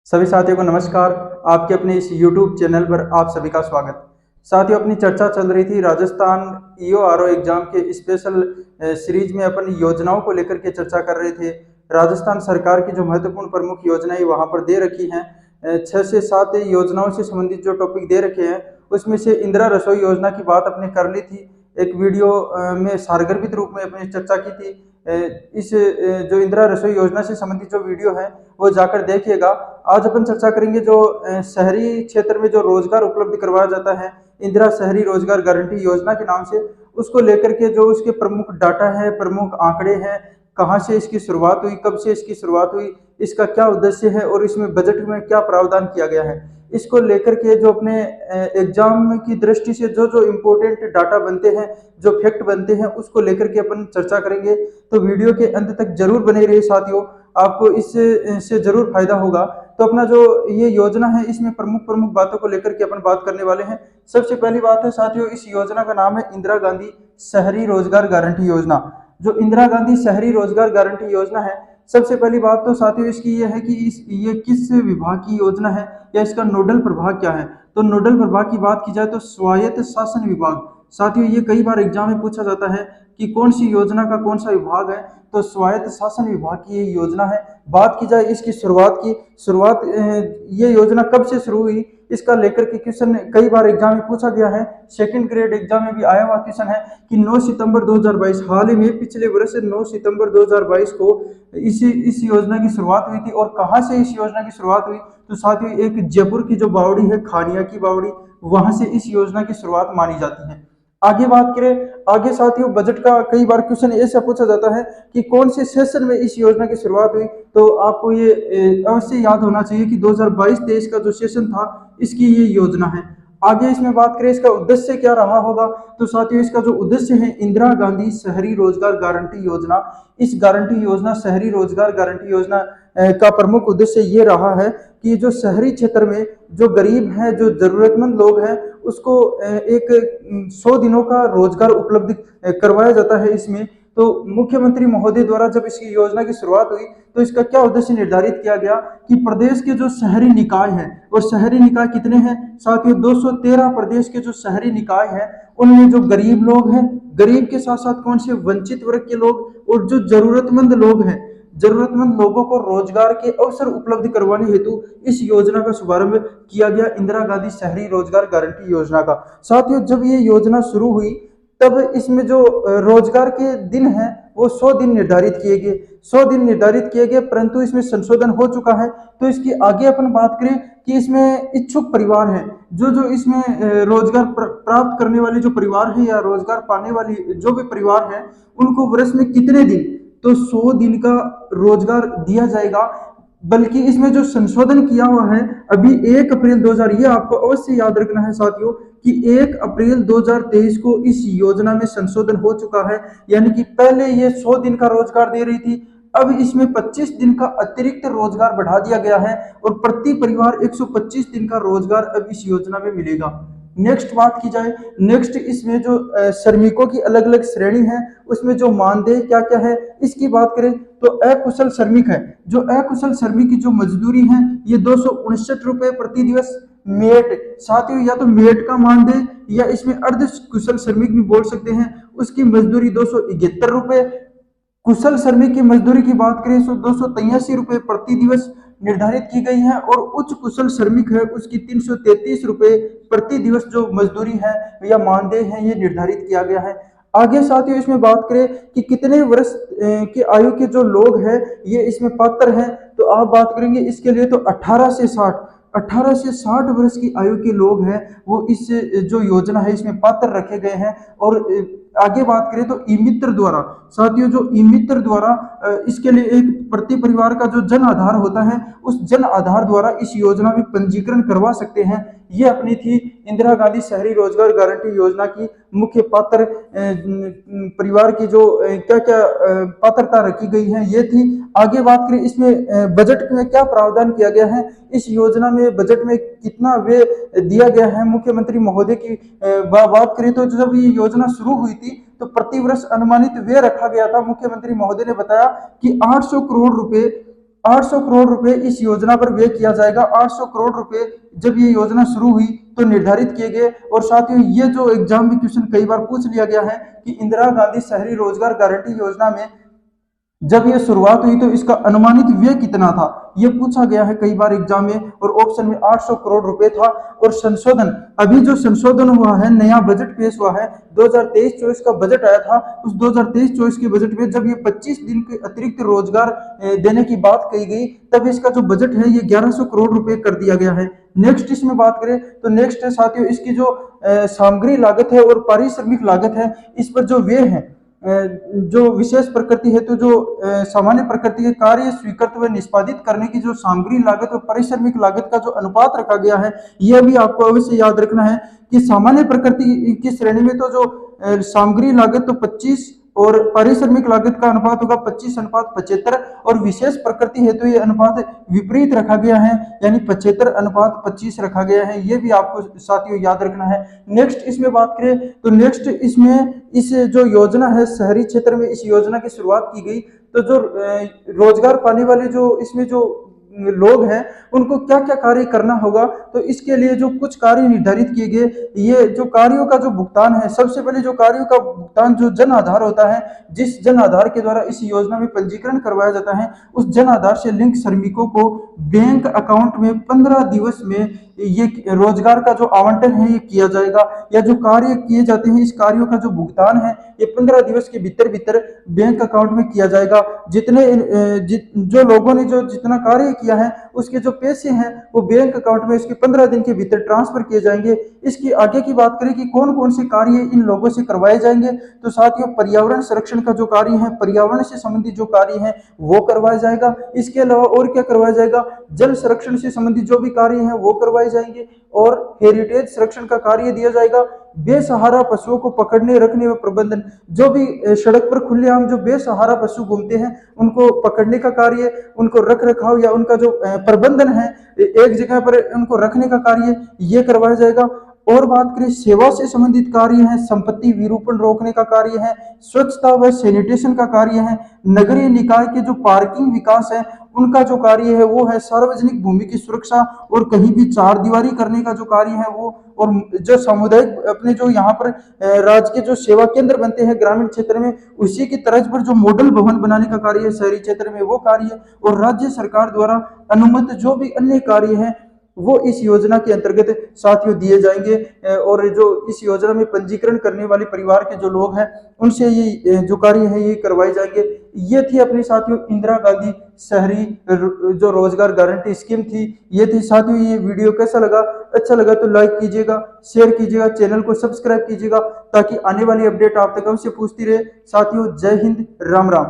सभी साथियों को नमस्कार। आपके अपने इस YouTube चैनल पर आप सभी का स्वागत। साथियों, अपनी चर्चा चल रही थी राजस्थान ईओ आरओ एग्जाम के स्पेशल सीरीज में अपन योजनाओं को लेकर के चर्चा कर रहे थे। राजस्थान सरकार की जो महत्वपूर्ण प्रमुख योजनाएं वहां पर दे रखी हैं, 6 से 7 योजनाओं से संबंधित जो टॉपिक दे रखे हैं उसमें से इंदिरा रसोई योजना की बात अपने कर ली थी। एक वीडियो में सारगर्भित रूप में अपनी चर्चा की थी। इस जो इंदिरा रसोई योजना से संबंधित जो वीडियो है वो जाकर देखिएगा। आज अपन चर्चा करेंगे जो शहरी क्षेत्र में जो रोजगार उपलब्ध करवाया जाता है इंदिरा शहरी रोजगार गारंटी योजना के नाम से, उसको लेकर के जो उसके प्रमुख डाटा है, प्रमुख आंकड़े हैं, कहाँ से इसकी शुरुआत हुई, कब से इसकी शुरुआत हुई, इसका क्या उद्देश्य है और इसमें बजट में क्या प्रावधान किया गया है, इसको लेकर के जो अपने एग्जाम की दृष्टि से जो जो इम्पोर्टेंट डाटा बनते हैं, जो फैक्ट बनते हैं, उसको लेकर के अपन चर्चा करेंगे। तो वीडियो के अंत तक जरूर बने रहिए साथियों, आपको इससे जरूर फायदा होगा। तो अपना जो ये योजना है इसमें प्रमुख प्रमुख बातों को लेकर के अपन बात करने वाले हैं। सबसे पहली बात है साथियों, इस योजना का नाम है इंदिरा गांधी शहरी रोजगार गारंटी योजना। जो इंदिरा गांधी शहरी रोजगार गारंटी योजना है, सबसे पहली बात तो साथियों इसकी ये है कि ये किस विभाग की योजना है या इसका नोडल प्रभाग क्या है। तो नोडल प्रभाग की बात की जाए तो स्वायत्त शासन विभाग। साथियों ये कई बार एग्जाम में पूछा जाता है कि कौन सी योजना का कौन सा विभाग है, तो स्वायत्त शासन विभाग की ये योजना है। बात की जाए इसकी शुरुआत ये योजना कब से शुरू हुई, इसका लेकर के क्वेश्चन कई बार एग्जाम में पूछा गया है। सेकंड ग्रेड एग्जाम में भी आया हुआ क्वेश्चन है कि 9 सितंबर 2022, हाल ही में पिछले वर्ष 9 सितंबर 2022 को इस योजना की शुरुआत हुई थी। और कहाँ से इस योजना की शुरुआत हुई, तो साथियों एक जयपुर की जो बावड़ी है, खानिया की बावड़ी, वहां से इस योजना की शुरुआत मानी जाती है। आगे बात करें, आगे साथियों बजट का कई बार क्वेश्चन ऐसा पूछा जाता है कि कौन से सेशन में इस योजना की शुरुआत हुई, तो आपको ये अवश्य याद होना चाहिए कि 2022-23 का जो सेशन था इसकी ये योजना है। आगे इसमें बात करें इसका उद्देश्य क्या रहा होगा, तो साथियों इसका जो उद्देश्य है इंदिरा गांधी शहरी रोजगार गारंटी योजना। इस गारंटी योजना शहरी रोजगार गारंटी योजना का प्रमुख उद्देश्य ये रहा है कि जो शहरी क्षेत्र में जो गरीब हैं, जो जरूरतमंद लोग हैं, उसको एक 100 दिनों का रोजगार उपलब्ध करवाया जाता है इसमें। तो मुख्यमंत्री महोदय द्वारा जब इसकी योजना की शुरुआत हुई तो इसका क्या उद्देश्य निर्धारित किया गया कि प्रदेश के जो शहरी निकाय हैं, और शहरी निकाय कितने हैं साथियों, 213 प्रदेश के जो शहरी निकाय हैं उनमें जो गरीब लोग हैं, गरीब के साथ साथ कौन से वंचित वर्ग के लोग और जो जरूरतमंद लोग हैं, जरूरतमंद लोगों को रोजगार के अवसर उपलब्ध करवाने हेतु इस योजना का शुभारंभ किया गया, इंदिरा गांधी शहरी रोजगार गारंटी योजना का। साथियों जब ये योजना शुरू हुई तब इसमें जो रोजगार के दिन हैं वो 100 दिन निर्धारित किए गए, 100 दिन निर्धारित किए गए, परंतु इसमें संशोधन हो चुका है। तो इसकी आगे अपन बात करें कि इसमें इच्छुक परिवार हैं, जो इसमें रोजगार प्राप्त करने वाले जो परिवार हैं या रोजगार पाने वाली जो भी परिवार हैं, उनको वर्ष में कितने दिन, तो 100 दिन का रोजगार दिया जाएगा। बल्कि इसमें जो संशोधन किया हुआ है अभी 1 अप्रैल 2000, ये आपको अवश्य याद रखना है साथियों कि 1 अप्रैल 2023 को इस योजना में संशोधन हो चुका है। यानी कि पहले ये 100 दिन का रोजगार दे रही थी, अब इसमें 25 दिन का अतिरिक्त रोजगार बढ़ा दिया गया है और प्रति परिवार 125 दिन का रोजगार अब इस योजना में मिलेगा। नेक्स्ट बात की जाए, नेक्स्ट इसमें जो श्रमिकों की अलग अलग श्रेणी है उसमें जो मानदेय क्या क्या है इसकी बात करें तो अकुशल श्रमिक है, जो अकुशल श्रमिक की जो मजदूरी है ये 259 रुपए प्रति दिवस। मेट, साथियों या तो मेट का मानदेय या इसमें अर्ध कुशल श्रमिक भी बोल सकते हैं, उसकी मजदूरी 271 रुपए। कुशल श्रमिक की मजदूरी की बात करें तो 283 रुपए प्रति दिवस निर्धारित की गई है, और उच्च कुशल श्रमिक है उसकी 333 रुपए प्रति दिवस जो मजदूरी है या मानदेय है ये निर्धारित किया गया है। आगे साथियों इसमें बात करें कि कितने वर्ष की आयु के जो लोग हैं ये इसमें पात्र हैं, तो आप बात करेंगे इसके लिए तो 18 से 60 वर्ष की आयु के लोग हैं वो इस जो योजना है इसमें पात्र रखे गए हैं। और आगे बात करें तो ई मित्र द्वारा, साथियों जो ई मित्र द्वारा इसके लिए एक प्रति परिवार का जो जन आधार होता है उस जन आधार द्वारा इस योजना में पंजीकरण करवा सकते हैं। ये अपनी थी इंदिरा गांधी शहरी रोजगार गारंटी योजना की मुख्य पात्र परिवार की जो क्या क्या पात्रता रखी गई है ये थी। आगे बात करें इसमें बजट में क्या प्रावधान किया गया है, इस योजना में बजट में कितना व्यय दिया गया है मुख्यमंत्री महोदय की बात करें तो जब ये योजना शुरू हुई थी तो प्रतिवर्ष अनुमानित व्यय रखा गया था। मुख्यमंत्री महोदय ने बताया कि 800 करोड़ रुपए 800 करोड़ रुपए इस योजना पर व्यय किया जाएगा। 800 करोड़ रुपए जब ये योजना शुरू हुई तो निर्धारित किए गए। और साथ ही ये जो एग्जाम में क्वेश्चन कई बार पूछ लिया गया है कि इंदिरा गांधी शहरी रोजगार गारंटी योजना में जब ये शुरुआत हुई तो इसका अनुमानित व्यय कितना था, ये पूछा गया है कई बार एग्जाम में। और ऑप्शन में 800 करोड़ रुपए था। और संशोधन, अभी जो संशोधन हुआ है, नया बजट पेश हुआ है, 2023-24 का बजट आया था। उस 2023-24 के बजट में जब ये 25 दिन के अतिरिक्त रोजगार देने की बात कही गई, तब इसका जो बजट है ये 1100 करोड़ रुपए कर दिया गया है। नेक्स्ट इसमें बात करें तो नेक्स्ट है साथियों, इसकी जो सामग्री लागत है और पारिश्रमिक लागत है, इस पर जो व्यय है, जो विशेष प्रकृति हेतु जो सामान्य प्रकृति के कार्य स्वीकृत व निष्पादित करने की जो सामग्री लागत और पारिश्रमिक लागत का जो अनुपात रखा गया है, यह भी आपको अवश्य याद रखना है कि सामान्य प्रकृति की श्रेणी में तो जो सामग्री लागत तो 25 और पारिश्रमिक लागत का अनुपात होगा 25:75। और विशेष प्रकृति हेतु ये अनुपात विपरीत रखा गया है, यानी 75:25 रखा गया है। ये भी आपको साथियों याद रखना है। नेक्स्ट इसमें बात करें तो नेक्स्ट इसमें इस जो योजना है, शहरी क्षेत्र में इस योजना की शुरुआत की गई, तो जो रोजगार पाने वाले जो इसमें जो लोग हैं उनको क्या क्या कार्य करना होगा, तो इसके लिए जो कुछ कार्य निर्धारित किए गए। ये जो कार्यों का जो भुगतान है, सबसे पहले जो कार्यों का भुगतान जो जन आधार होता है, जिस जन आधार के द्वारा इस योजना में पंजीकरण करवाया जाता है, उस जन आधार से लिंक श्रमिकों को बैंक अकाउंट में 15 दिवस में ये रोजगार का जो आवंटन है ये किया जाएगा। या जो कार्य किए जाते हैं, इस कार्यों का जो भुगतान है ये 15 दिवस के भीतर भीतर बैंक अकाउंट में किया जाएगा। जो लोगों ने जो जितना कार्य किया है उसके जो पैसे हैं वो बैंक अकाउंट में इसके 15 दिन के भीतर ट्रांसफर किए जाएंगे। इसकी आगे की बात करें कि कौन कौन से कार्य इन लोगों से करवाए जाएंगे, तो साथियों पर्यावरण संरक्षण का जो कार्य है, पर्यावरण से संबंधित जो कार्य है वो करवाया जाएगा। इसके अलावा और क्या करवाया जाएगा, जल संरक्षण से संबंधित जो भी कार्य है वो करवाए जाएंगे। और हेरिटेज संरक्षण का कार्य दिया जाएगा। बेसहारा पशुओं को पकड़ने, रखने व प्रबंधन, जो भी सड़क पर खुलेआम जो बेसहारा पशु घूमते हैं उनको पकड़ने का कार्य, उनको रख रखाव या उनका जो प्रबंधन है, एक जगह पर उनको रखने का कार्य ये करवाया जाएगा। और बात करें सेवा से संबंधित कार्य है, संपत्ति विरूपण रोकने का कार्य है, स्वच्छता व सैनिटेशन का कार्य है, नगरीय निकाय के जो पार्किंग विकास है उनका जो कार्य है वो है, सार्वजनिक भूमि की सुरक्षा और कहीं भी चार दीवारी करने का जो कार्य है वो, और जो सामुदायिक अपने जो यहाँ पर राज्य के जो सेवा केंद्र बनते हैं ग्रामीण क्षेत्र में, उसी की तर्ज पर जो मॉडल भवन बनाने का कार्य है शहरी क्षेत्र में वो कार्य, और राज्य सरकार द्वारा अनुमत जो भी अन्य कार्य है वो इस योजना के अंतर्गत साथियों दिए जाएंगे। और जो इस योजना में पंजीकरण करने वाले परिवार के जो लोग हैं उनसे ये जो कार्य है ये करवाए जाएंगे। ये थी अपने साथियों इंदिरा गांधी शहरी जो रोजगार गारंटी स्कीम थी, ये थी साथियों। ये वीडियो कैसा लगा, अच्छा लगा तो लाइक कीजिएगा, शेयर कीजिएगा, चैनल को सब्सक्राइब कीजिएगा ताकि आने वाली अपडेट आप तक अवश्य पूछती रहे। साथियों जय हिंद, राम राम।